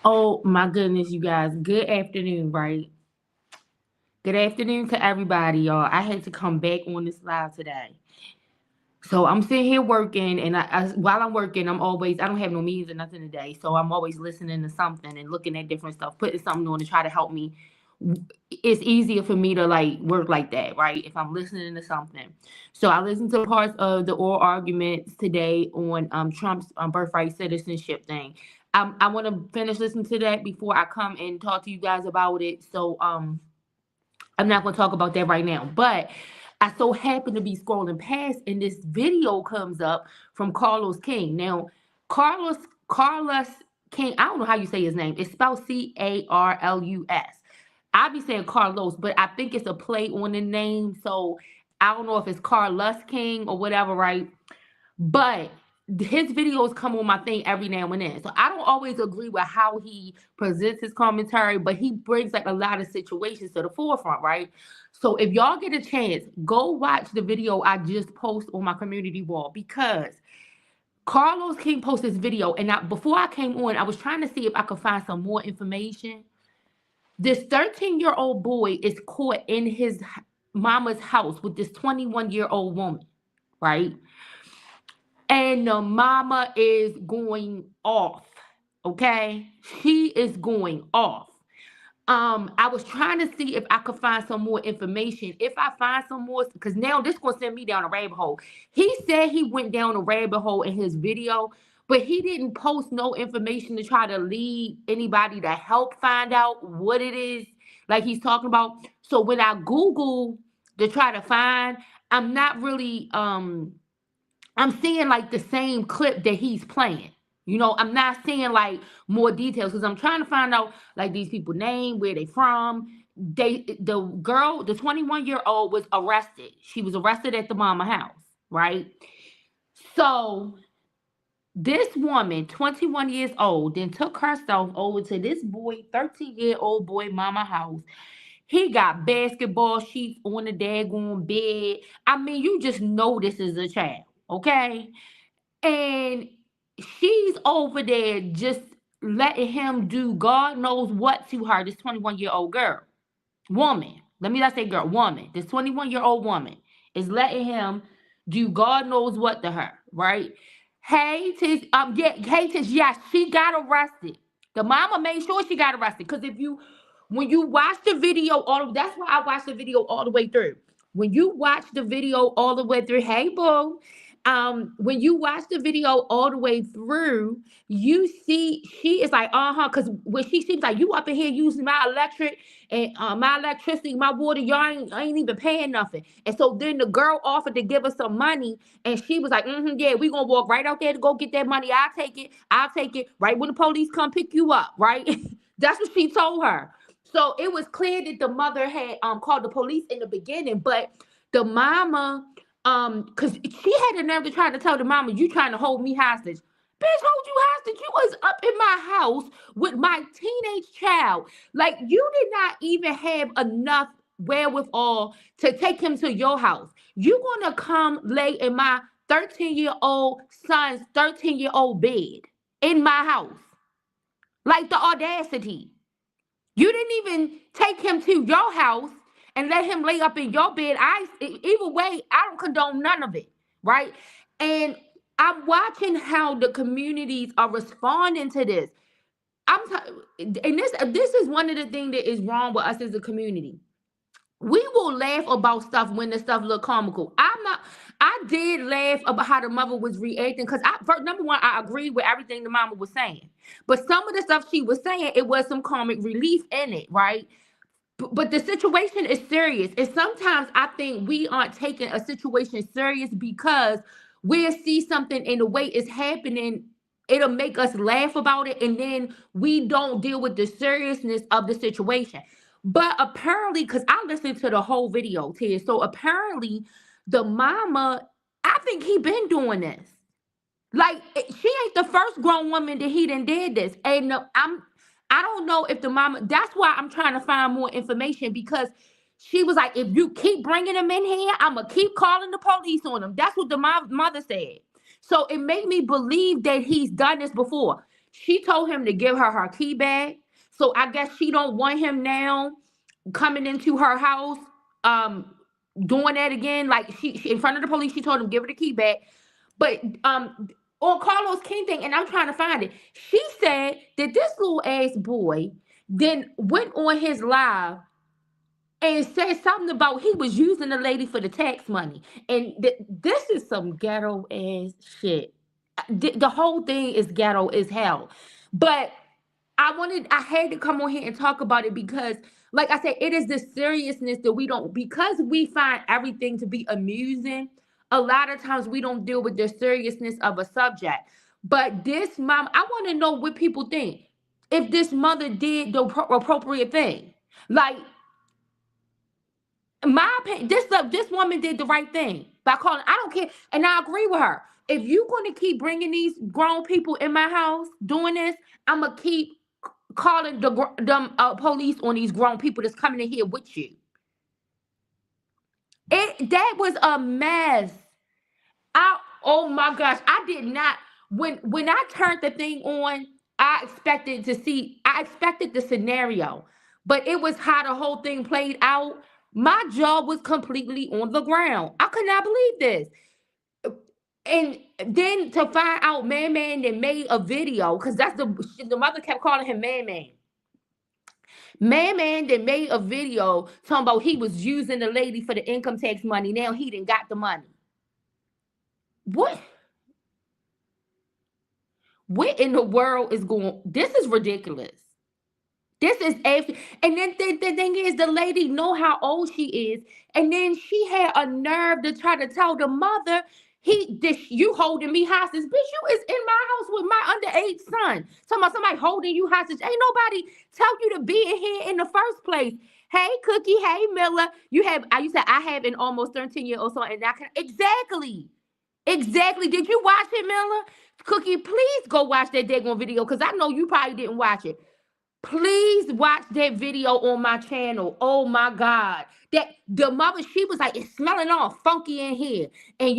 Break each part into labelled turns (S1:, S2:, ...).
S1: Oh my goodness, you guys. Good afternoon, right? Good afternoon to everybody, y'all. I had to come back on this live today. So I'm sitting here working, and while I'm working, I don't have no meetings or nothing today. So I'm always listening to something and looking at different stuff, putting something on to try to help me. It's easier for me to like work like that, right? If I'm listening to something. So I listened to parts of the oral arguments today on Trump's birthright citizenship thing. I want to finish listening to that before I come and talk to you guys about it. So I'm not going to talk about that right now, but I so happen to be scrolling past and this video comes up from Carlos King. Now, Carlos Carlos King, I don't know how you say his name. It's spelled Carlus. I be saying Carlos, but I think it's a play on the name. So I don't know if it's Carlos King or whatever, right? But his videos come on my thing every now and then. So I don't always agree with how he presents his commentary, but he brings like a lot of situations to the forefront, right? So if y'all get a chance, go watch the video I just posted on my community wall because Carlos King posted this video, and before I came on, I was trying to see if I could find some more information. This 13-year-old boy is caught in his mama's house with this 21-year-old woman, right? And the mama is going off. Okay, she is going off. I was trying to see if I could find some more information. If I find some more, because now this gonna send me down a rabbit hole. He said he went down a rabbit hole in his video, but he didn't post no information to try to lead anybody to help find out what it is like he's talking about. So when I Google to try to find, I'm not really I'm seeing like the same clip that he's playing. I'm not seeing like more details because I'm trying to find out like these people name, where they from. The girl, the 21-year-old was arrested. She was arrested at the mama house, right? So this woman, 21 years old, then took herself over to this boy, 13-year-old boy mama house. He got basketball sheets on the daggone bed. I mean, you just know this is a child, okay? And she's over there just letting him do God knows what to her, this 21-year-old girl. Woman. Let me not say girl, woman. This 21-year-old woman is letting him do God knows what to her, right? Yes, she got arrested. The mama made sure she got arrested. Because when you watch the video, that's why I watched the video all the way through. When you watch the video all the way through, hey boo, when you watch the video all the way through, you see she is like, because when she seems like you up in here using my electric and my electricity, my water, y'all ain't even paying nothing. And so then the girl offered to give us some money, and she was like, yeah, we gonna walk right out there to go get that money. I'll take it. Right when the police come pick you up, right? That's what she told her. So it was clear that the mother had called the police in the beginning, but the mama, because she had the nerve to try to tell the mama, you trying to hold me hostage. Bitch, hold you hostage. You was up in my house with my teenage child. Like, you did not even have enough wherewithal to take him to your house. You gonna come lay in my 13-year-old son's 13-year-old bed in my house. Like the audacity. You didn't even take him to your house and let him lay up in your bed. Either way, I don't condone none of it, right? And I'm watching how the communities are responding to this. And this is one of the things that is wrong with us as a community. We will laugh about stuff when the stuff look comical. I did laugh about how the mother was reacting because number one, I agree with everything the mama was saying. But some of the stuff she was saying, it was some comic relief in it, right? But the situation is serious. And sometimes I think we aren't taking a situation serious because we'll see something in the way it's happening. It'll make us laugh about it. And then we don't deal with the seriousness of the situation. But apparently, because I listened to the whole video, Ted. So apparently, the mama, I think he been doing this. Like, she ain't the first grown woman that he done did this. And I don't know if the mama, that's why I'm trying to find more information because she was like, if you keep bringing him in here, I'm going to keep calling the police on him. That's what the mother said. So it made me believe that he's done this before. She told him to give her key back. So I guess she don't want him now coming into her house, um, doing that again. Like she in front of the police, she told him give her the key back. But on Carlos King thing, and I'm trying to find it. She said that this little ass boy then went on his live and said something about he was using the lady for the tax money. And this is some ghetto ass shit. The whole thing is ghetto as hell. But I had to come on here and talk about it because, like I said, it is the seriousness that we don't, because we find everything to be amusing. A lot of times we don't deal with the seriousness of a subject. But this mom, I want to know what people think. If this mother did the appropriate thing, like my opinion, this woman did the right thing by calling. I don't care, and I agree with her. If you're going to keep bringing these grown people in my house doing this, I'm gonna keep calling them police on these grown people that's coming in here with you. That was a mess. Oh my gosh, I did not, when I turned the thing on, I expected the scenario, but it was how the whole thing played out. My jaw was completely on the ground. I could not believe this. And then to find out Man Man that made a video, because that's the mother kept calling him Man Man. Man Man that made a video talking about he was using the lady for the income tax money. Now he didn't got the money. What? What in the world is going? This is ridiculous. This is and then the thing is, the lady know how old she is, and then she had a nerve to try to tell the mother, you holding me hostage, bitch. You is in my house with my underage son. Talking about somebody holding you hostage. Ain't nobody tell you to be in here in the first place. Hey, Cookie. Hey, Miller. You said I have an almost 13-year-old son, and I can exactly. Exactly. Did you watch it, Miller? Cookie, please go watch that daggone video because I know you probably didn't watch it. Please watch that video on my channel. Oh my God. That the mother, she was like, it's smelling all funky in here. And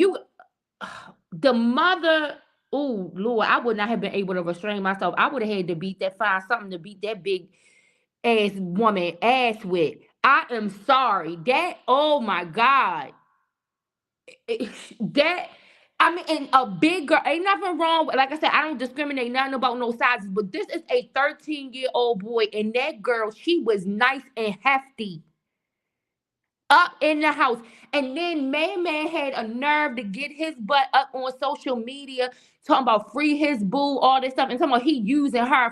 S1: the mother, oh Lord, I would not have been able to restrain myself. I would have had to find something to beat that big ass woman ass with. I am sorry. Oh my God. That I mean, and a big girl, ain't nothing wrong with, like I said, I don't discriminate nothing about no sizes, but this is a 13-year-old boy, and that girl, she was nice and hefty up in the house. And then Man had a nerve to get his butt up on social media, talking about free his boo, all this stuff, and talking about he used her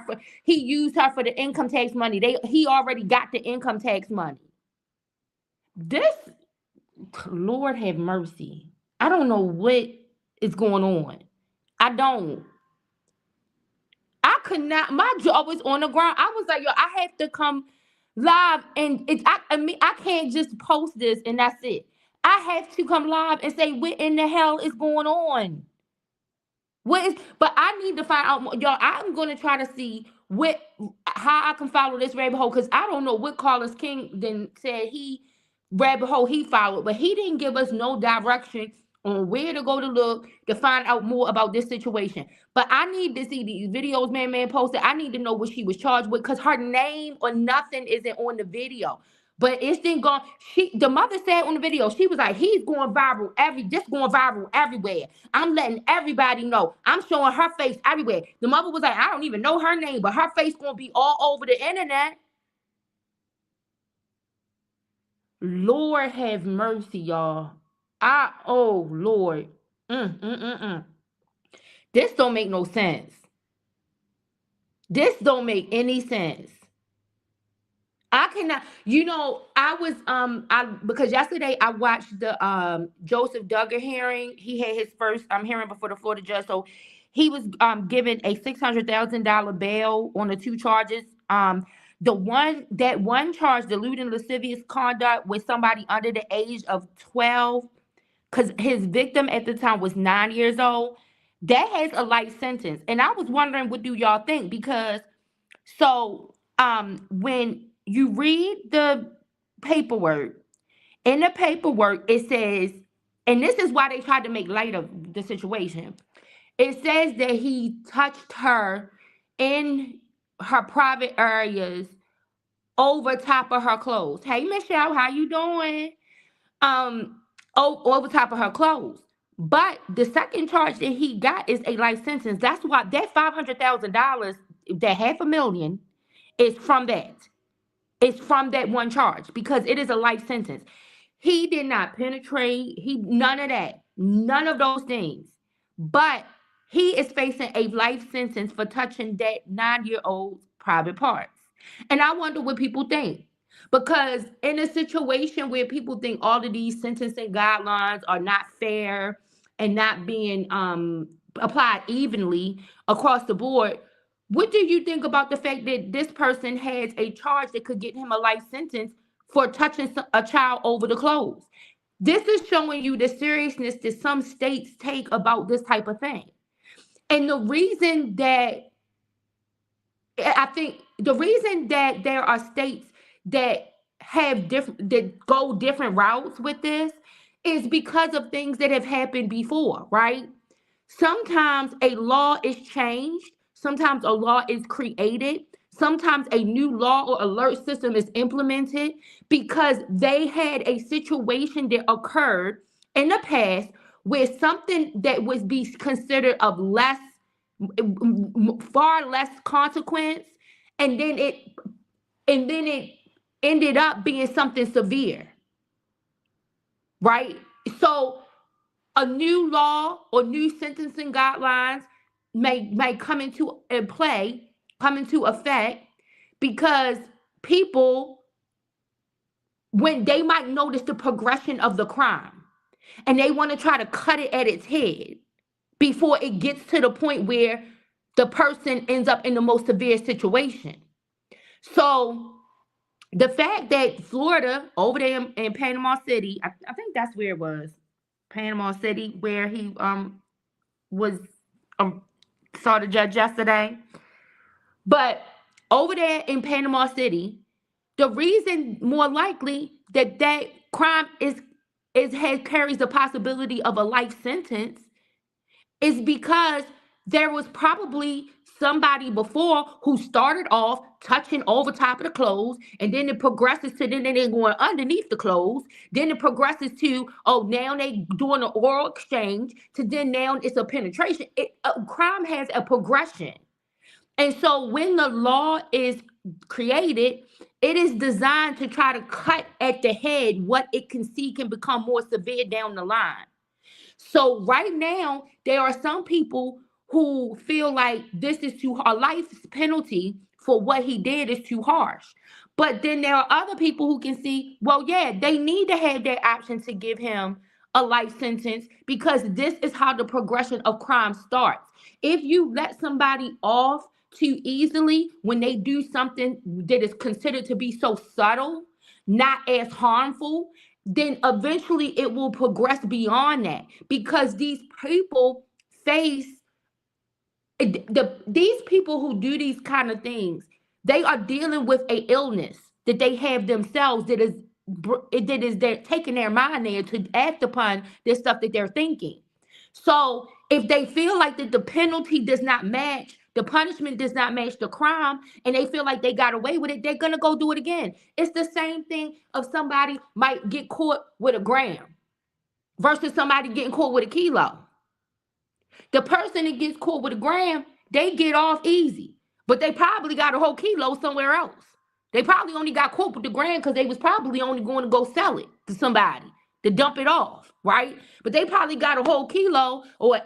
S1: for the income tax money. He already got the income tax money. This, Lord have mercy. I don't know what is going on. I don't. I could not. My jaw was on the ground. I was like, yo, I have to come live, and I can't just post this and that's it. I have to come live and say what in the hell is going on. But I need to find out more. Y'all, I'm gonna try to see how I can follow this rabbit hole, because I don't know what Carlos King then said rabbit hole he followed, but he didn't give us no direction on where to go to look to find out more about this situation. But I need to see these videos Man posted. I need to know what she was charged with, because her name or nothing isn't on the video. But it's been gone. The mother said on the video, she was like, he's going viral going viral everywhere. I'm letting everybody know. I'm showing her face everywhere. The mother was like, I don't even know her name, but her face gonna be all over the internet. Lord have mercy, y'all. Oh Lord. This don't make no sense. This don't make any sense. I cannot, I was because yesterday I watched the Joseph Duggar hearing. He had his first hearing before the Florida judge. So he was given a $600,000 bail on the two charges. That one charge, deluding lascivious conduct with somebody under the age of 12, because his victim at the time was 9 years old. That has a light sentence. And I was wondering, what do y'all think? Because when you read the paperwork, in the paperwork it says, and this is why they tried to make light of the situation, it says that he touched her in her private areas over top of her clothes. Hey, Michelle, how you doing? Over top of her clothes. But the second charge that he got is a life sentence. That's why that $500,000, that $500,000, is from that. It's from that one charge because it is a life sentence. He did not penetrate. None of that. None of those things. But he is facing a life sentence for touching that 9-year-old's private parts. And I wonder what people think. Because in a situation where people think all of these sentencing guidelines are not fair and not being applied evenly across the board, what do you think about the fact that this person has a charge that could get him a life sentence for touching a child over the clothes? This is showing you the seriousness that some states take about this type of thing. And the reason that there are states that go different routes with this is because of things that have happened before, right? Sometimes a law is changed, sometimes a law is created, sometimes a new law or alert system is implemented because they had a situation that occurred in the past where something that was be considered of far less consequence, and then it ended up being something severe, right? So a new law or new sentencing guidelines may come into effect because people, when they might notice the progression of the crime and they want to try to cut it at its head before it gets to the point where the person ends up in the most severe situation. So the fact that Florida, over there in Panama City, I think that's where it was, Panama City, where he was saw the judge yesterday. But over there in Panama City, the reason more likely that crime carries the possibility of a life sentence is because there was probably somebody before who started off touching over top of the clothes, and then it progresses to then they're going underneath the clothes. Then it progresses to, oh, now they doing an oral exchange, to then now it's a penetration. Crime has a progression. And so when the law is created, it is designed to try to cut at the head what it can see can become more severe down the line. So right now, there are some people who feel like this is a life penalty for what he did is too harsh. But then there are other people who can see, well, yeah, they need to have that option to give him a life sentence because this is how the progression of crime starts. If you let somebody off too easily when they do something that is considered to be so subtle, not as harmful, then eventually it will progress beyond that because these people face these people who do these kind of things, they are dealing with a illness that they have themselves that is they're taking their mind there to act upon this stuff that they're thinking. So if they feel like that the penalty does not match, the punishment does not match the crime, and they feel like they got away with it, they're gonna go do it again. It's the same thing of somebody might get caught with a gram versus somebody getting caught with a kilo. The person that gets caught with a gram, they get off easy, but they probably got a whole kilo somewhere else. They probably only got caught with the gram because they was probably only going to go sell it to somebody to dump it off, right? But they probably got a whole kilo or an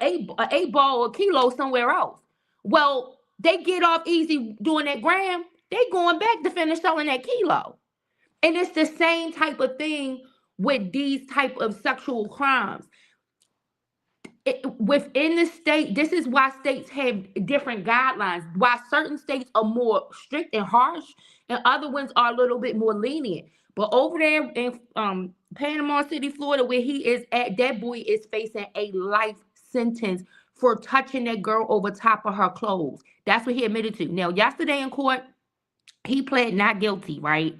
S1: eight ball or a kilo somewhere else. Well, they get off easy doing that gram. They going back to finish selling that kilo. And it's the same type of thing with these type of sexual crimes. Within the state, this is why states have different guidelines, why certain states are more strict and harsh and other ones are a little bit more lenient. But over there in Panama City, Florida, where he is at, that boy is facing a life sentence for touching that girl over top of her clothes. That's what he admitted to. Now, yesterday in court, he pled not guilty, right?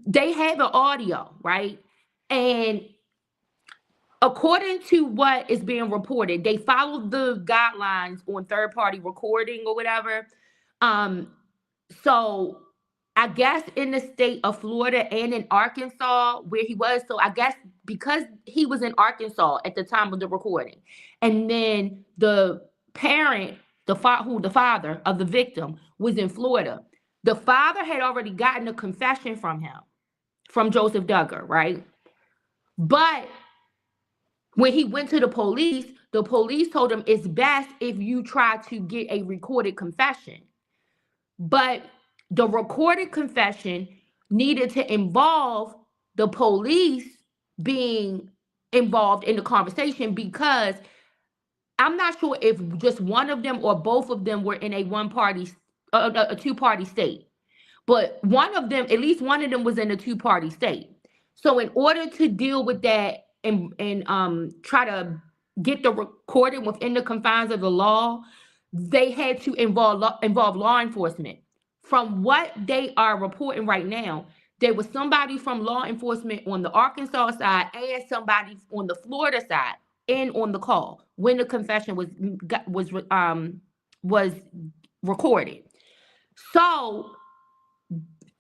S1: They have an audio, right? And according to what is being reported, they followed the guidelines on third party recording or whatever. Um, so I guess in the state of Florida and in Arkansas where he was, so I guess because he was in Arkansas at the time of the recording, and then the parent, the father of the victim was in Florida. The father had already gotten a confession from him, from Joseph Duggar, right? But when he went to the police told him it's best if you try to get a recorded confession. But the recorded confession needed to involve the police being involved in the conversation, because I'm not sure if just one of them or both of them were in a a two-party state. But one of them, at least one of them, was in a two-party state. So in order to deal with that and try to get the recording within the confines of the law, they had to involve law enforcement. From what they are reporting right now, there was somebody from law enforcement on the Arkansas side and somebody on the Florida side in on the call when the confession was recorded. So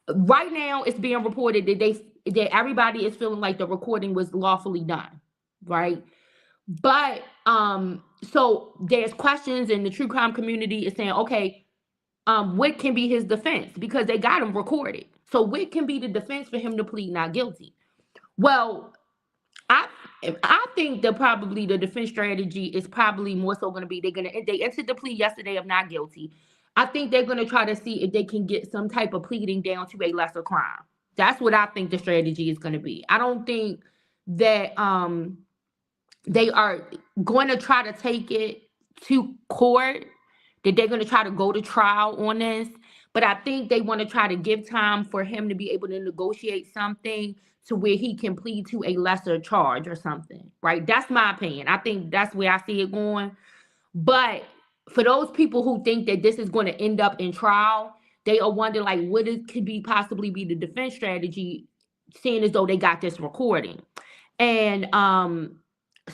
S1: right now it's being reported that everybody is feeling like the recording was lawfully done, right? But so there's questions, and the true crime community is saying, okay, what can be his defense? Because they got him recorded. So what can be the defense for him to plead not guilty? Well, I think that probably the defense strategy is probably more so going to be they entered the plea yesterday of not guilty. I think they're going to try to see if they can get some type of pleading down to a lesser crime. That's what I think the strategy is going to be. I don't think that they are going to try to take it to court, that they're going to try to go to trial on this. But I think they want to try to give time for him to be able to negotiate something to where he can plead to a lesser charge or something, right? That's my opinion. I think that's where I see it going. But for those people who think that this is going to end up in trial, they are wondering like what it could be possibly be the defense strategy, seeing as though they got this recording. And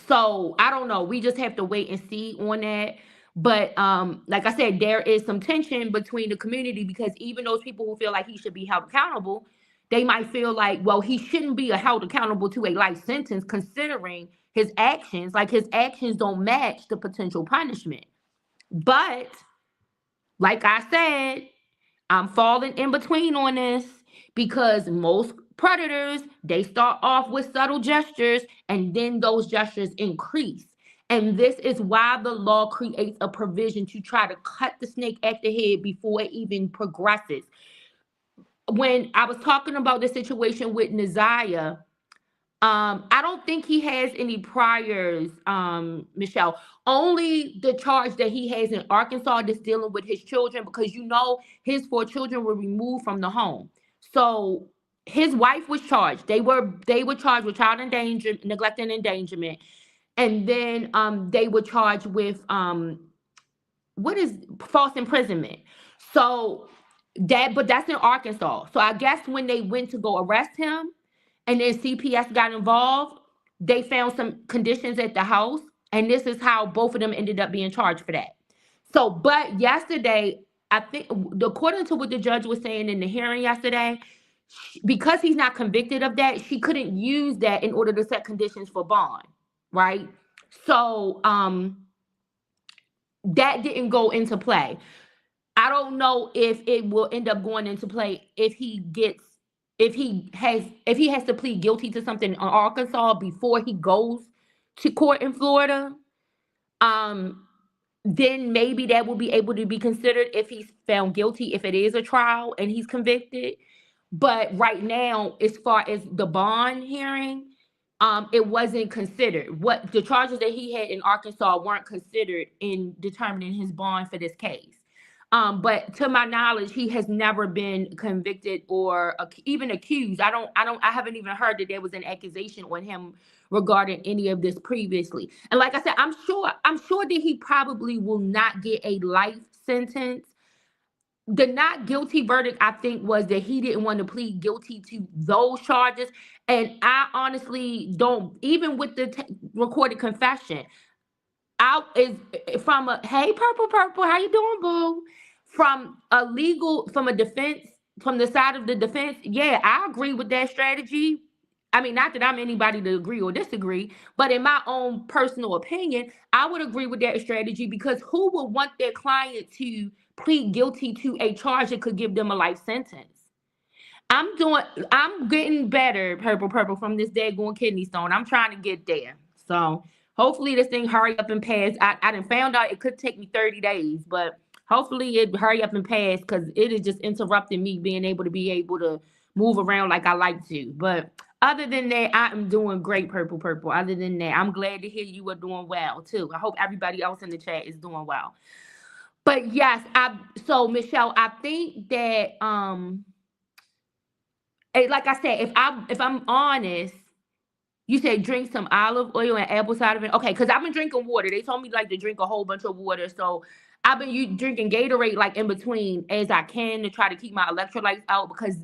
S1: so I don't know. We just have to wait and see on that. But like I said, there is some tension between the community, because even those people who feel like he should be held accountable, they might feel like, well, he shouldn't be held accountable to a life sentence considering his actions. Like his actions don't match the potential punishment. But like I said, I'm falling in between on this, because most predators, they start off with subtle gestures and then those gestures increase. And this is why the law creates a provision to try to cut the snake at the head before it even progresses. When I was talking about the situation with Naziah, I don't think he has any priors, Michelle. Only the charge that he has in Arkansas that's dealing with his children, because his 4 children were removed from the home. So his wife was charged. They were charged with child endangerment, neglect and endangerment, and then they were charged with what is false imprisonment. So but that's in Arkansas. So I guess when they went to go arrest him, and then CPS got involved, they found some conditions at the house, and this is how both of them ended up being charged for that. So, but yesterday, I think, according to what the judge was saying in the hearing yesterday, because he's not convicted of that, she couldn't use that in order to set conditions for bond, right? So, that didn't go into play. I don't know if it will end up going into play if he has to plead guilty to something in Arkansas before he goes to court in Florida. Then maybe that will be able to be considered if he's found guilty, if it is a trial and he's convicted. But right now, as far as the bond hearing, it wasn't considered. What the charges that he had in Arkansas weren't considered in determining his bond for this case. But to my knowledge, he has never been convicted or even accused. I haven't even heard that there was an accusation on him regarding any of this previously. And like I said, I'm sure that he probably will not get a life sentence, the not guilty verdict, I think, was that he didn't want to plead guilty to those charges. And I honestly don't, even with the recorded confession, I is from a, hey, Purple Purple, how you doing, boo? From a defense, from the side of the defense, yeah, I agree with that strategy. I mean, not that I'm anybody to agree or disagree, but in my own personal opinion, I would agree with that strategy, because who would want their client to plead guilty to a charge that could give them a life sentence? I'm getting better, Purple Purple, from this daggone kidney stone. I'm trying to get there. So hopefully this thing hurry up and pass. I done found out it could take me 30 days, but hopefully it hurry up and pass, because it is just interrupting me be able to move around like I like to. But other than that, I am doing great, Purple Purple. Other than that, I'm glad to hear you are doing well too. I hope everybody else in the chat is doing well. But yes, so Michelle, I think that like I said, if I'm honest, you said drink some olive oil and apple cider vinegar. Okay, because I've been drinking water. They told me like to drink a whole bunch of water, so I've been drinking Gatorade like in between as I can to try to keep my electrolytes out, because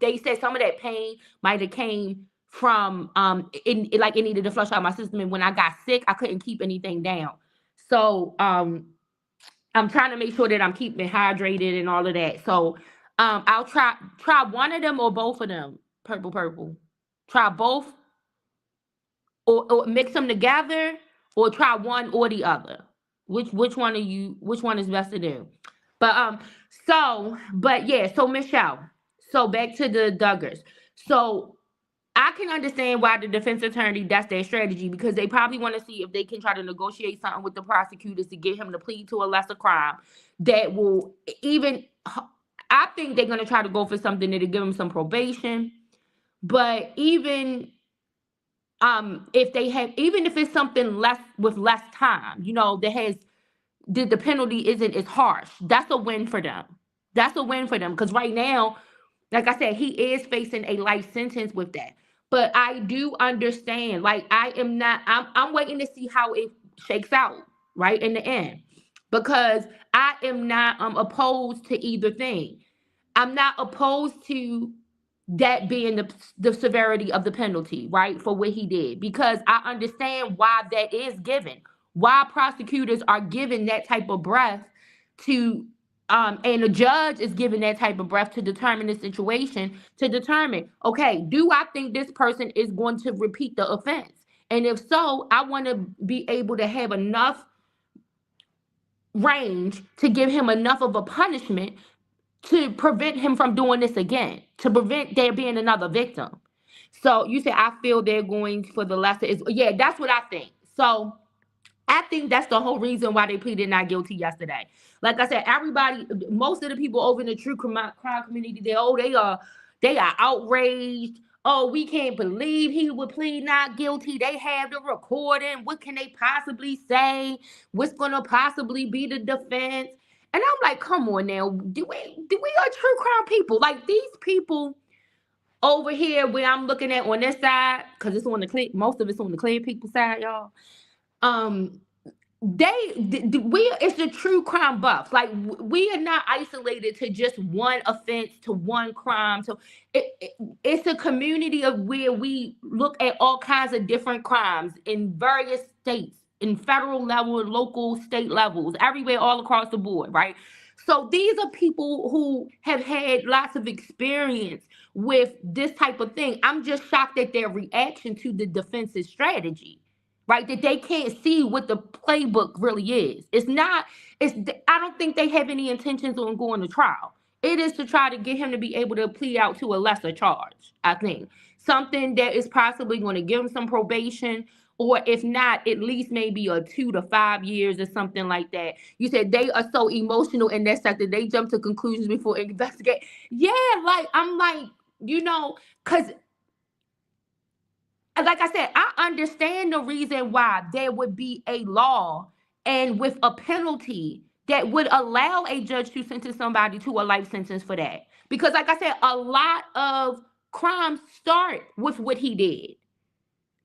S1: they said some of that pain might have came from like it needed to flush out my system, and when I got sick, I couldn't keep anything down. So I'm trying to make sure that I'm keeping hydrated and all of that. So I'll try one of them or both of them. Purple Purple. Try both, or mix them together, or try one or the other. Which one are you? Which one is best to do? But but yeah. So Michelle. So back to the Duggars. So I can understand why the defense attorney, that's their strategy, because they probably want to see if they can try to negotiate something with the prosecutors to get him to plead to a lesser crime that will even. I think they're gonna try to go for something that'll give him some probation, but if they have, even if it's something less with less time, that has the penalty isn't as harsh, that's a win for them. That's a win for them, because right now, like I said, he is facing a life sentence with that. But I do understand. Like, I am not. I'm waiting to see how it shakes out, right, in the end, because I am not opposed to either thing. I'm not opposed to that being the severity of the penalty, right, for what he did, because I understand why that is given, why prosecutors are given that type of breath to, and the judge is given that type of breath to determine the situation, to determine, okay, do I think this person is going to repeat the offense? And if so, I want to be able to have enough range to give him enough of a punishment to prevent him from doing this again, to prevent there being another victim. So you say, I feel they're going for the lesser. Yeah, that's what I think. So I think that's the whole reason why they pleaded not guilty yesterday. Like I said, everybody, most of the people over in the true crime community, they are outraged. Oh, we can't believe he would plead not guilty. They have the recording. What can they possibly say? What's gonna possibly be the defense? And I'm like, come on now, do we are true crime people? Like, these people over here where I'm looking at on this side, because it's on the clear, most of it's on the clear people side, y'all. Um, we it's the true crime buffs. Like, we are not isolated to just one offense, to one crime. So it's a community of where we look at all kinds of different crimes in various states, in federal level, local, state levels, everywhere, all across the board, right? So these are people who have had lots of experience with this type of thing. I'm just shocked at their reaction to the defense's strategy, right? That they can't see what the playbook really is. I don't think they have any intentions on going to trial. It is to try to get him to be able to plead out to a lesser charge, I think. Something that is possibly going to give him some probation, or if not, at least maybe a 2 to 5 years or something like that. You said they are so emotional in that sector, they jump to conclusions before investigate. Yeah, like, I'm like, because like I said, I understand the reason why there would be a law and with a penalty that would allow a judge to sentence somebody to a life sentence for that. Because, like I said, a lot of crimes start with what he did.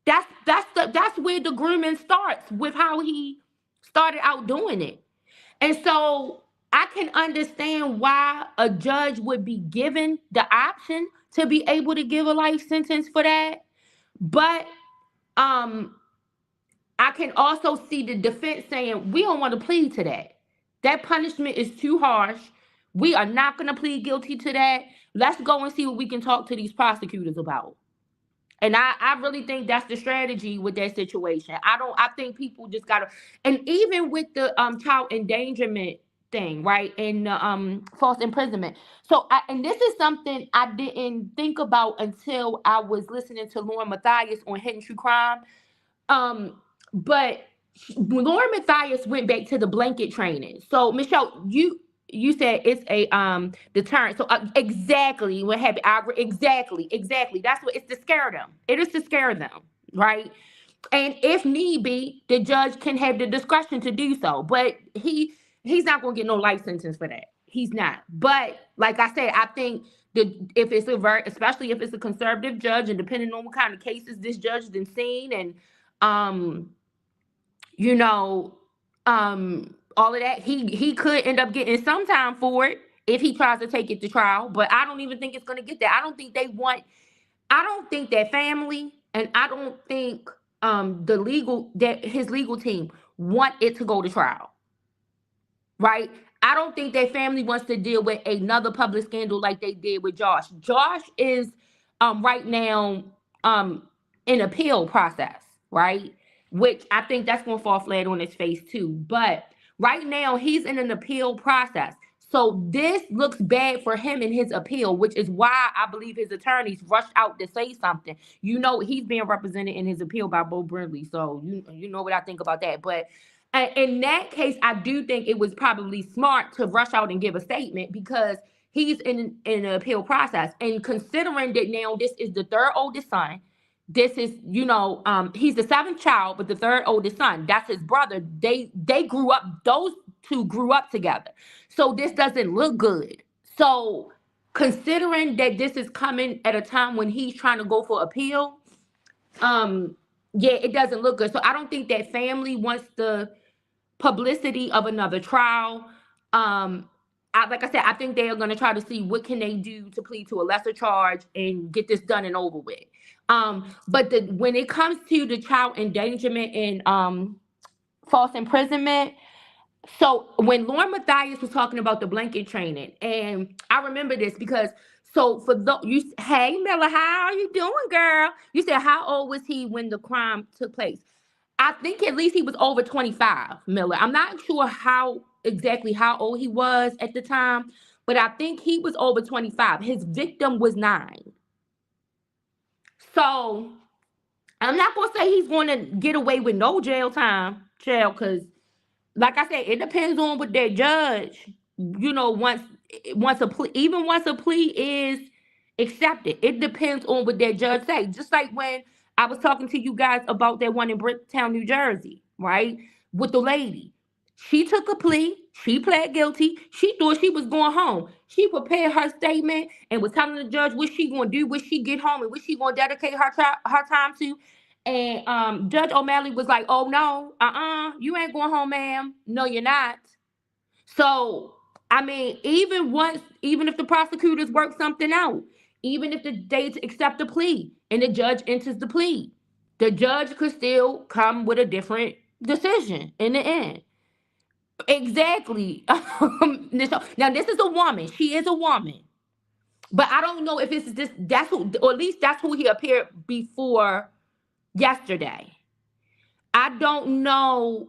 S1: That's where the grooming starts, with how he started out doing it. And so I can understand why a judge would be given the option to be able to give a life sentence for that. But um I can also see the defense saying, we don't want to plead to that. That punishment is too harsh. We are not going to plead guilty to that. Let's go and see what we can talk to these prosecutors about. And I really think that's the strategy with that situation. I think people just gotta, and even with the child endangerment thing, right? And the false imprisonment. So and this is something I didn't think about until I was listening to Lauren Matthias on Hidden True Crime. But Lauren Matthias went back to the blanket training. So Michelle, you said it's a deterrent. So exactly what happened. I agree. Exactly. That's what it's to scare them. It is to scare them, right? And if need be, the judge can have the discretion to do so. But he's not going to get no life sentence for that. He's not. But like I said, I think that if it's especially if it's a conservative judge, and depending on what kind of cases this judge has been seen, and um, you know, all of that, he could end up getting some time for it if he tries to take it to trial. But I don't even think it's going to get there. I don't think that family, and I don't think his legal team want it to go to trial, right? I don't think that family wants to deal with another public scandal like they did with Josh. Josh is right now in appeal process, right? Which I think that's going to fall flat on his face too. But right now he's in an appeal process. So this looks bad for him in his appeal, which is why I believe his attorneys rushed out to say something. You know, he's being represented in his appeal by Bo Brindley. So you know what I think about that. But in that case, I do think it was probably smart to rush out and give a statement, because he's in an appeal process. And considering that now this is the third oldest son, this is, he's the seventh child, but the third oldest son, that's his brother. They grew up, those two grew up together. So this doesn't look good. So considering that this is coming at a time when he's trying to go for appeal, yeah, it doesn't look good. So I don't think that family wants the publicity of another trial. Like I said, I think they are going to try to see what can they do to plead to a lesser charge and get this done and over with. But when it comes to the child endangerment and false imprisonment, so when Lauren Matthias was talking about the blanket training, and I remember this because, so for hey Miller, how are you doing, girl? You said how old was he when the crime took place? I think at least he was over 25, Miller. I'm not sure exactly how old he was at the time, but I think he was over 25. His victim was 9. So I'm not going to say he's going to get away with no jail time, because like I said, it depends on what that judge, once a plea is accepted, it depends on what that judge say. Just like when I was talking to you guys about that one in Bricktown, New Jersey, right? With the lady. She took a plea. She pled guilty. She thought she was going home. She prepared her statement and was telling the judge what she going to do, what she get home, and what she going to dedicate her time to. And Judge O'Malley was like, oh, no, you ain't going home, ma'am. No, you're not. So, I mean, even if the prosecutors work something out, even if they accept the plea and the judge enters the plea, the judge could still come with a different decision in the end. Exactly. Now, this is a woman. She is a woman. But I don't know if it's this, that's who, or at least that's who he appeared before yesterday. I don't know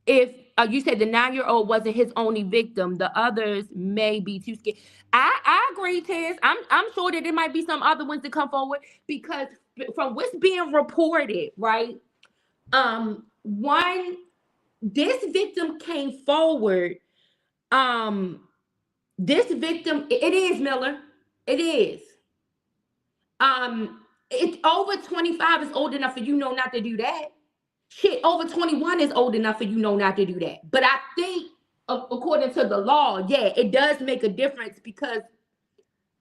S1: if you said the 9-year-old wasn't his only victim. The others may be too scared. I agree, Tess. I'm sure that there might be some other ones that come forward, because from what's being reported, right? This victim came forward. This victim, it is Miller. It is. It's over 25 is old enough for not to do that. Shit, over 21 is old enough for not to do that. But I think, according to the law, yeah, it does make a difference because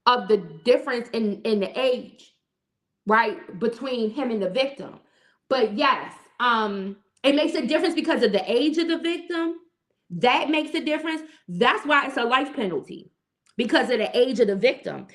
S1: of the difference in the age, right, between him and the victim. But yes, it makes a difference because of the age of the victim. that makes a difference. That's why it's a life penalty, because of the age of the victim.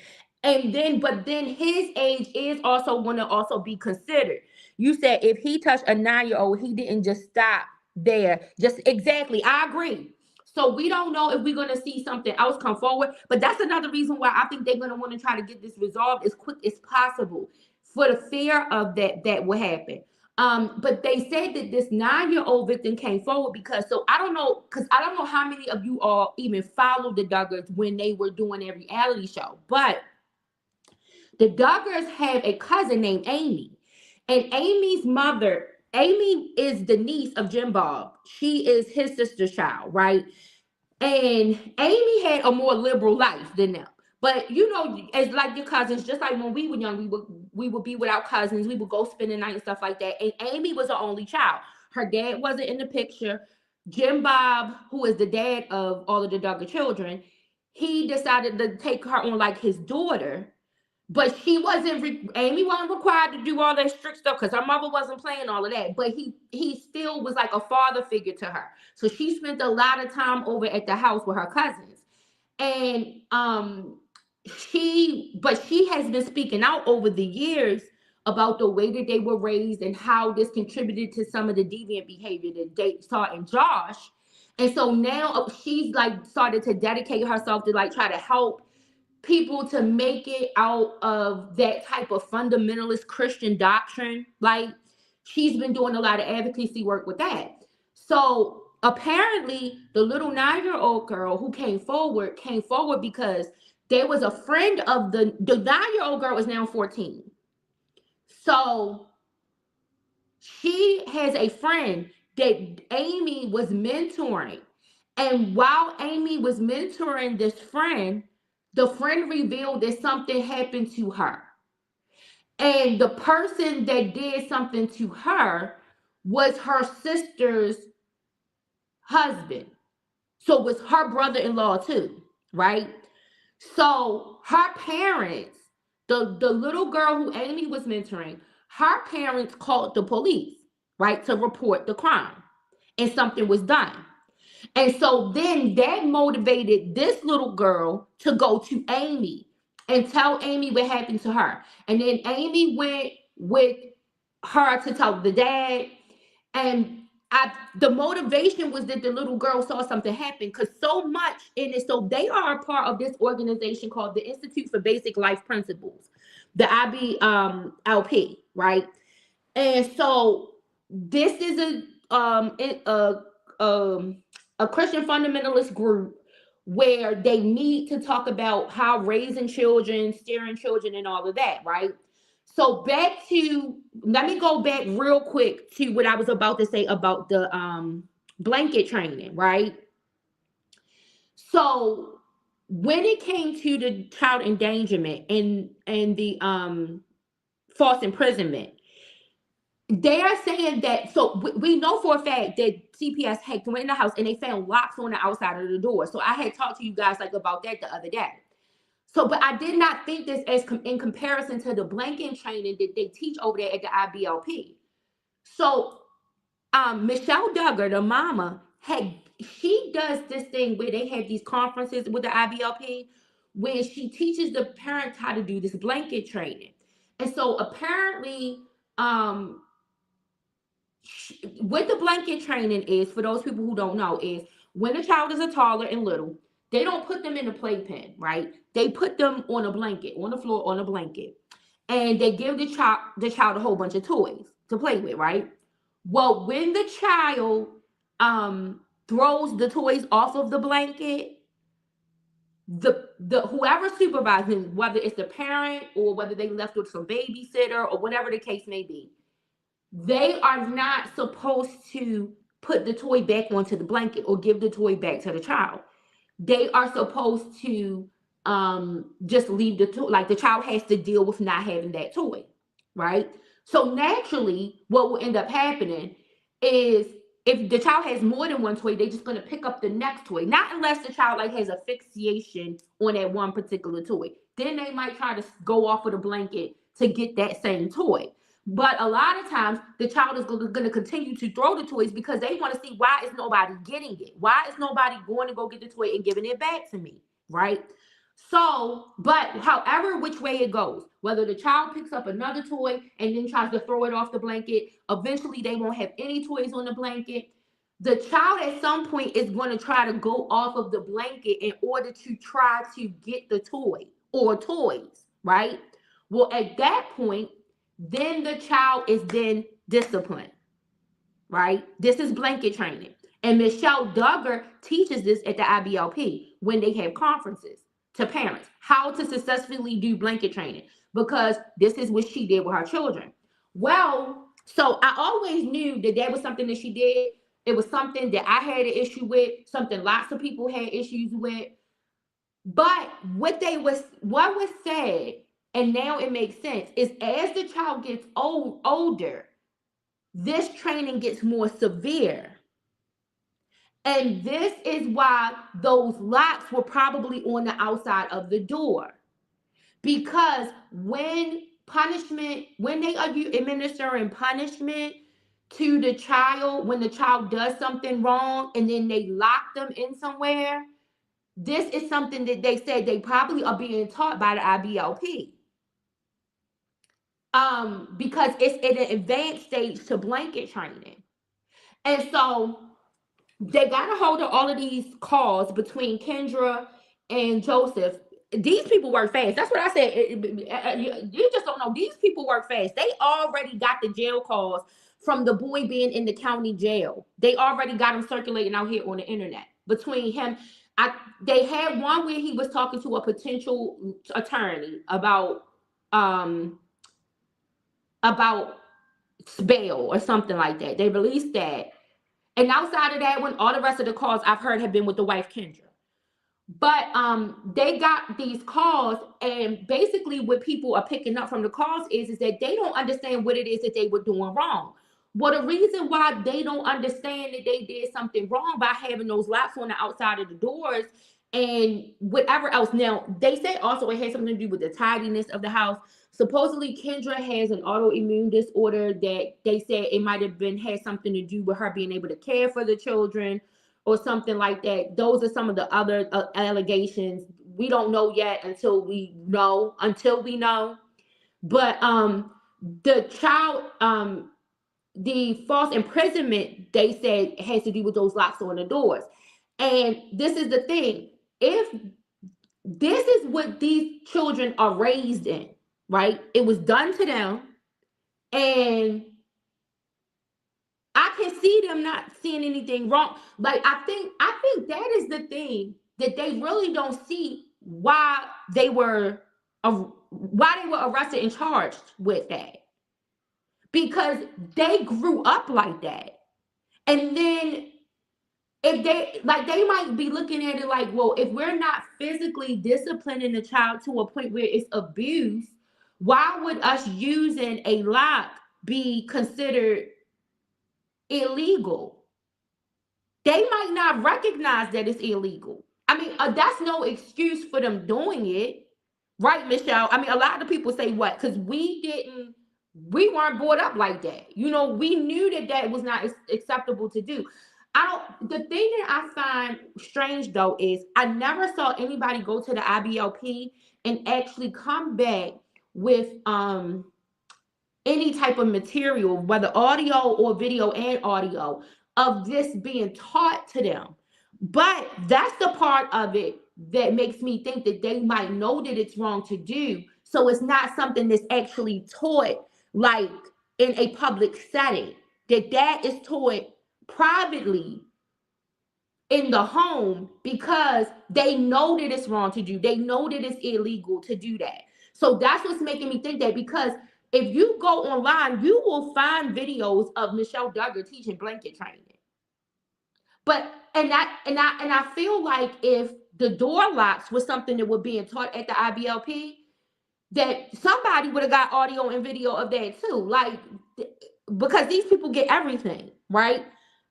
S1: And then, but then his age is also going to also be considered. You said if he touched a 9-year-old, he didn't just stop there. Just exactly, I agree. So we don't know if we're going to see something else come forward. But that's another reason why I think they're going to want to try to get this resolved as quick as possible, for the fear of that will happen. But they said that this 9-year-old victim came forward because, so I don't know, because I don't know how many of you all even followed the Duggars when they were doing their reality show, but the Duggars have a cousin named Amy. And Amy's mother, Amy is the niece of Jim Bob. She is his sister's child, right? And Amy had a more liberal life than them. But you know, as like your cousins, just like when we were young, we would be with our cousins, we would go spend the night and stuff like that. And Amy was the only child. Her dad wasn't in the picture. Jim Bob, who is the dad of all of the Duggar children, he decided to take her on like his daughter. But Amy wasn't required to do all that strict stuff because her mother wasn't playing all of that. But he still was like a father figure to her. So she spent a lot of time over at the house with her cousins. And she has been speaking out over the years about the way that they were raised and how this contributed to some of the deviant behavior that they saw in Josh. And so now she's like started to dedicate herself to like try to help people to make it out of that type of fundamentalist Christian doctrine. Like, she's been doing a lot of advocacy work with that. So apparently the little 9-year-old girl who came forward because there was a friend of the 9-year-old girl is now 14. So she has a friend that Amy was mentoring. And while Amy was mentoring this friend, the friend revealed that something happened to her. And the person that did something to her was her sister's husband. So it was her brother-in-law too, right? So her parents, the little girl who Amy was mentoring, her parents called the police, right, to report the crime. And something was done. And so then that motivated this little girl to go to Amy and tell Amy what happened to her. And then Amy went with her to tell the dad. And the motivation was that the little girl saw something happen, because so much in it. So they are a part of this organization called the Institute for Basic Life Principles, the IBLP, right? And so this is a Christian fundamentalist group where they meet to talk about how raising children, steering children, and all of that, right? So let me go back real quick to what I was about to say about the blanket training, right? So when it came to the child endangerment and the false imprisonment, they are saying that, so we know for a fact that CPS went in the house and they found locks on the outside of the door. So I had talked to you guys like about that the other day. So, but I did not think this as in comparison to the blanket training that they teach over there at the IBLP. So Michelle Duggar, the mama, she does this thing where they have these conferences with the IBLP where she teaches the parents how to do this blanket training. And so apparently, what the blanket training is, for those people who don't know, is when a child is a toddler and little, they don't put them in a playpen, right? They put them on a blanket, on the floor, on a blanket. And they give the child a whole bunch of toys to play with, right? Well, when the child throws the toys off of the blanket, the whoever supervising, whether it's the parent or whether they left with some babysitter or whatever the case may be, they are not supposed to put the toy back onto the blanket or give the toy back to the child. They are supposed to just leave the toy. Like, the child has to deal with not having that toy, right? So naturally, what will end up happening is, if the child has more than one toy, they're just going to pick up the next toy. Not unless the child like has a fixation on that one particular toy. Then they might try to go off of the blanket to get that same toy. But a lot of times the child is going to continue to throw the toys because they want to see, why is nobody getting it? Why is nobody going to go get the toy and giving it back to me? Right? So, but however which way it goes, whether the child picks up another toy and then tries to throw it off the blanket, eventually they won't have any toys on the blanket. The child at some point is going to try to go off of the blanket in order to try to get the toy or toys, right? Well, at that point, then the child is then disciplined, right? This is blanket training. And Michelle Duggar teaches this at the IBLP when they have conferences to parents, how to successfully do blanket training, because this is what she did with her children. Well, so I always knew that that was something that she did. It was something that I had an issue with, something lots of people had issues with. But what was said, and now it makes sense, is as the child gets older, this training gets more severe. And this is why those locks were probably on the outside of the door. Because when they are administering punishment to the child, when the child does something wrong and then they lock them in somewhere, this is something that they said they probably are being taught by the IBLP. Because it's in an advanced stage to blanket training. And so they got a hold of all of these calls between Kendra and Joseph. These people work fast. That's what I said. You just don't know. These people work fast. They already got the jail calls from the boy being in the county jail. They already got him circulating out here on the internet. Between him, they had one where he was talking to a potential attorney about bail or something like that. They released that. And outside of that one, all the rest of the calls I've heard have been with the wife, Kendra. But they got these calls, and basically what people are picking up from the calls is that they don't understand what it is that they were doing wrong. Well, the reason why they don't understand that they did something wrong by having those locks on the outside of the doors and whatever else. Now, they say also it has something to do with the tidiness of the house. Supposedly, Kendra has an autoimmune disorder that they said it might have had something to do with her being able to care for the children or something like that. Those are some of the other allegations. We don't know yet until we know. But the child, the false imprisonment, they said has to do with those locks on the doors. And this is the thing. If this is what these children are raised in, right? It was done to them, and I can see them not seeing anything wrong. Like I think that is the thing that they really don't see why they were arrested and charged with that. Because they grew up like that. And then if they might be looking at it like, well, if we're not physically disciplining the child to a point where it's abuse, why would us using a lock be considered illegal? They might not recognize that it's illegal. I mean, that's no excuse for them doing it, right, Michelle? I mean, a lot of people say what? Because we weren't brought up like that. We knew that was not acceptable to do. The thing that I find strange though is I never saw anybody go to the IBLP and actually come back with any type of material, whether audio or video and audio, of this being taught to them. But that's the part of it that makes me think that they might know that it's wrong to do. So it's not something that's actually taught like in a public setting. That is taught privately in the home because they know that it's wrong to do. They know that it's illegal to do that. So that's what's making me think that, because if you go online, you will find videos of Michelle Duggar teaching blanket training. But I feel like if the door locks was something that was being taught at the IBLP, that somebody would have got audio and video of that too. Like, because these people get everything, right?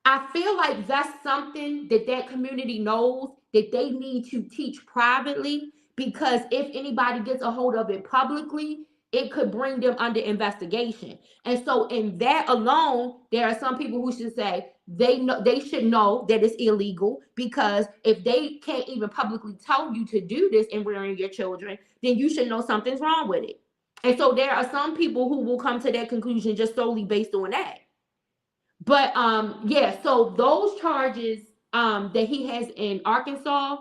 S1: I feel like that's something that community knows that they need to teach privately, because if anybody gets a hold of it publicly, it could bring them under investigation. And so in that alone, there are some people who should say they should know that it's illegal, because if they can't even publicly tell you to do this in rearing your children, then you should know something's wrong with it. And so there are some people who will come to that conclusion just solely based on that. But yeah, so those charges that he has in Arkansas,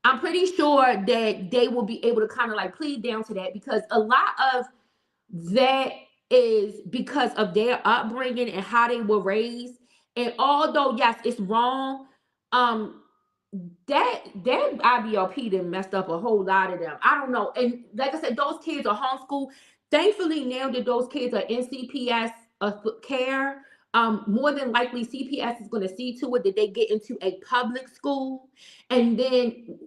S1: I'm pretty sure that they will be able to kind of like plead down to that, because a lot of that is because of their upbringing and how they were raised. And although yes, it's wrong, um, that IBLP done messed up a whole lot of them. I don't know. And like I said, those kids are homeschooled. Thankfully, now that those kids are in CPS care, more than likely CPS is going to see to it that they get into a public school. And then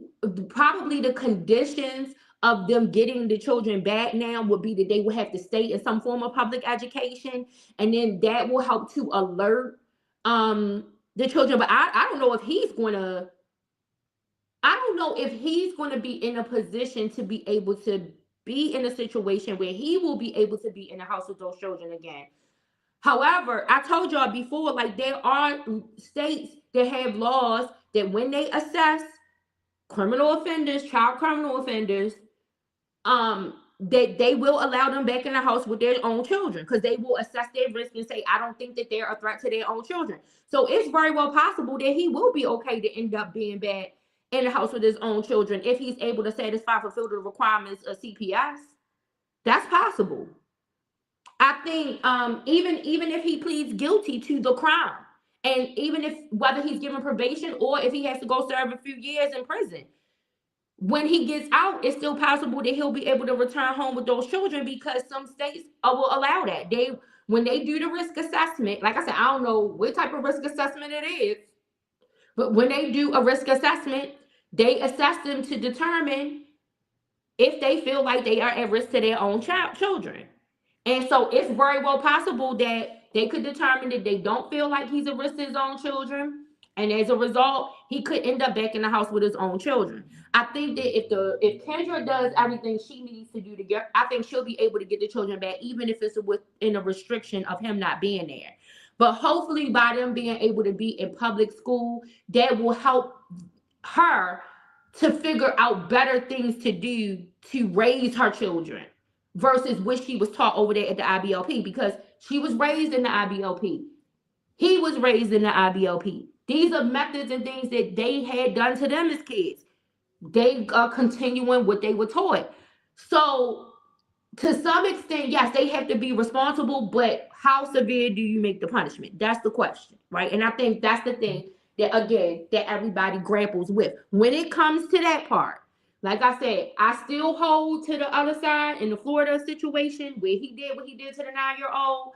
S1: probably the conditions of them getting the children back now would be that they would have to stay in some form of public education. And then that will help to alert the children. But I don't know if he's going to, I don't know if he's going to be in a position to be able to be in a situation where he will be able to be in the house with those children again. However, I told y'all before, like there are states that have laws that when they assess criminal offenders, child criminal offenders, that they will allow them back in the house with their own children, because they will assess their risk and say, I don't think that they're a threat to their own children. So it's very well possible that he will be okay to end up being back in the house with his own children if he's able to fulfill the requirements of CPS. That's possible. I think even if he pleads guilty to the crime, and even if whether he's given probation or if he has to go serve a few years in prison, when he gets out, it's still possible that he'll be able to return home with those children, because some states will allow that. When they do the risk assessment, like I said, I don't know what type of risk assessment it is, but when they do a risk assessment, they assess them to determine if they feel like they are at risk to their own children. And so it's very well possible that they could determine that they don't feel like he's a risk to his own children. And as a result, he could end up back in the house with his own children. I think that if Kendra does everything she needs to do to get, I think she'll be able to get the children back, even if it's within a restriction of him not being there. But hopefully by them being able to be in public school, that will help her to figure out better things to do to raise her children versus what she was taught over there at the IBLP, because she was raised in the IBLP. He was raised in the IBLP. These are methods and things that they had done to them as kids. They are continuing what they were taught. So to some extent, yes, they have to be responsible, but how severe do you make the punishment? That's the question, right? And I think that's the thing that, again, that everybody grapples with. When it comes to that part, like I said, I still hold to the other side in the Florida situation where he did what he did to the 9-year-old.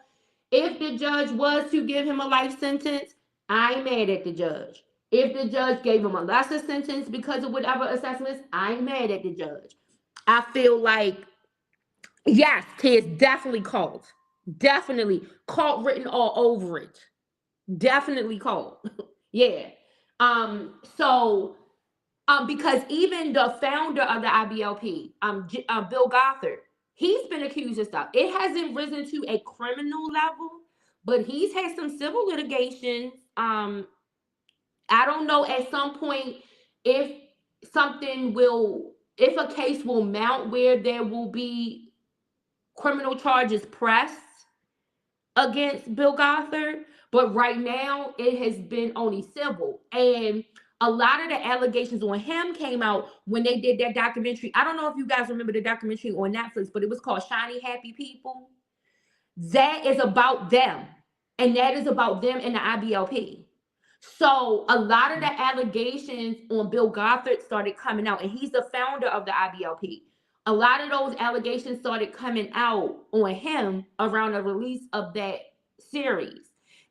S1: If the judge was to give him a life sentence, I'm mad at the judge. If the judge gave him a lesser sentence because of whatever assessments, I'm mad at the judge. I feel like, yes, kids definitely called. Definitely caught written all over it. Definitely called. Yeah. So because even the founder of the IBLP, Bill Gothard, he's been accused of stuff. It hasn't risen to a criminal level, but he's had some civil litigation. I don't know at some point if if a case will mount where there will be criminal charges pressed against Bill Gothard, but right now it has been only civil. And a lot of the allegations on him came out when they did that documentary. I don't know if you guys remember the documentary on Netflix, but it was called Shiny Happy People. That is about them, and that is about them in the IBLP. So a lot of the allegations on Bill Gothard started coming out, and he's the founder of the IBLP. A lot of those allegations started coming out on him around the release of that series.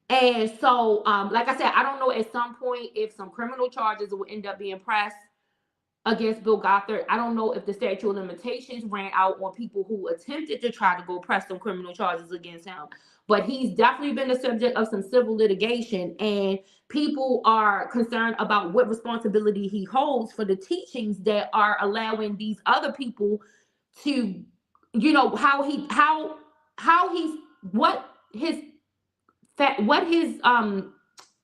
S1: And so, like I said, I don't know at some point if some criminal charges will end up being pressed against Bill Gothard. I don't know if the statute of limitations ran out on people who attempted to try to go press some criminal charges against him. But he's definitely been the subject of some civil litigation, and people are concerned about what responsibility he holds for the teachings that are allowing these other people to you know, how he's what his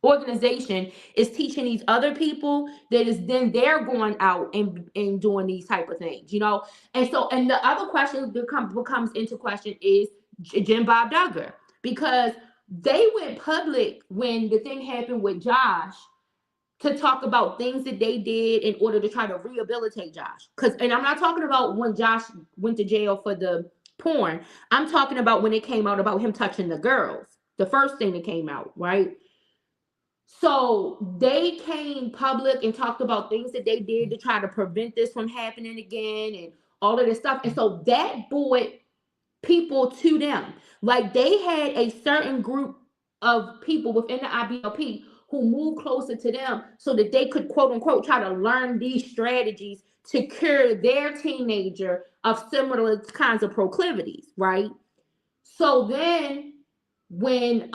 S1: organization is teaching these other people, that is then they're going out and doing these type of things, you know. And so, and the other question becomes into question is Jim Bob Duggar, because they went public when the thing happened with Josh to talk about things that they did in order to try to rehabilitate Josh. And I'm not talking about when Josh went to jail for the porn. I'm talking about when it came out about him touching the girls. The first thing that came out, right? So they came public and talked about things that they did to try to prevent this from happening again and all of this stuff. And so that brought people to them. Like, they had a certain group of people within the IBLP who moved closer to them so that they could, quote unquote, try to learn these strategies to cure their teenager of similar kinds of proclivities, right? So then when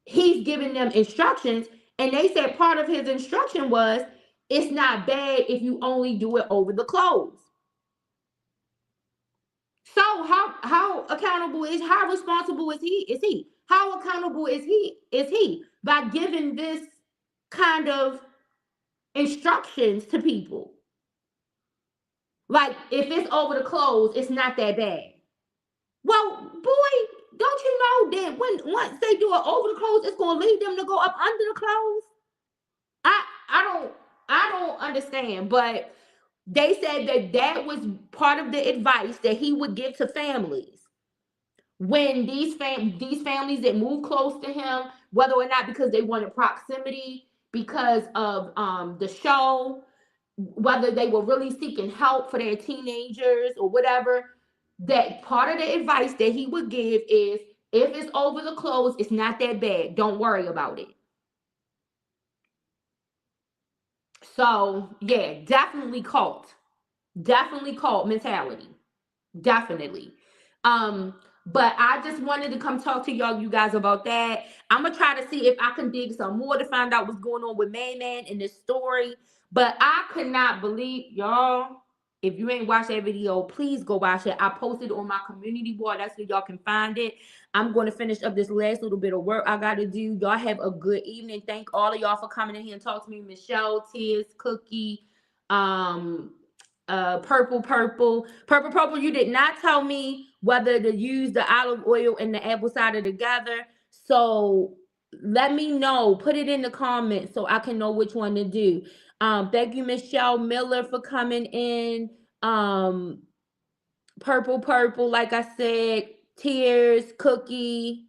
S1: he's giving them instructions, and they said part of his instruction was, it's not bad if you only do it over the clothes. So how accountable is, how responsible is he? How accountable is he by giving this kind of instructions to people? Like, if it's over the clothes, it's not that bad. Well, boy, don't you know that once they do it over the clothes, it's gonna lead them to go up under the clothes? I don't understand, but they said that was part of the advice that he would give to families when these families that move close to him, whether or not because they wanted proximity because of the show, whether they were really seeking help for their teenagers or whatever, that part of the advice that he would give is, if it's over the clothes, it's not that bad. Don't worry about it. So yeah, definitely cult mentality, definitely. But I just wanted to come talk to y'all, you guys, about that. I'm gonna try to see if I can dig some more to find out what's going on with Man in this story. But I could not believe, y'all. If you ain't watched that video, please go watch it. I posted it on my community board. That's where y'all can find it. I'm going to finish up this last little bit of work I got to do. Y'all have a good evening. Thank all of y'all for coming in here and talk to me. Michelle, Tears, Cookie, purple. You did not tell me whether to use the olive oil and the apple cider together. So let me know. Put it in the comments so I can know which one to do. Thank you, Michelle Miller, for coming in. Purple, like I said, Tears, Cookie.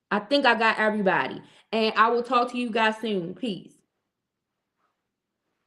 S1: I think I got everybody. And I will talk to you guys soon. Peace.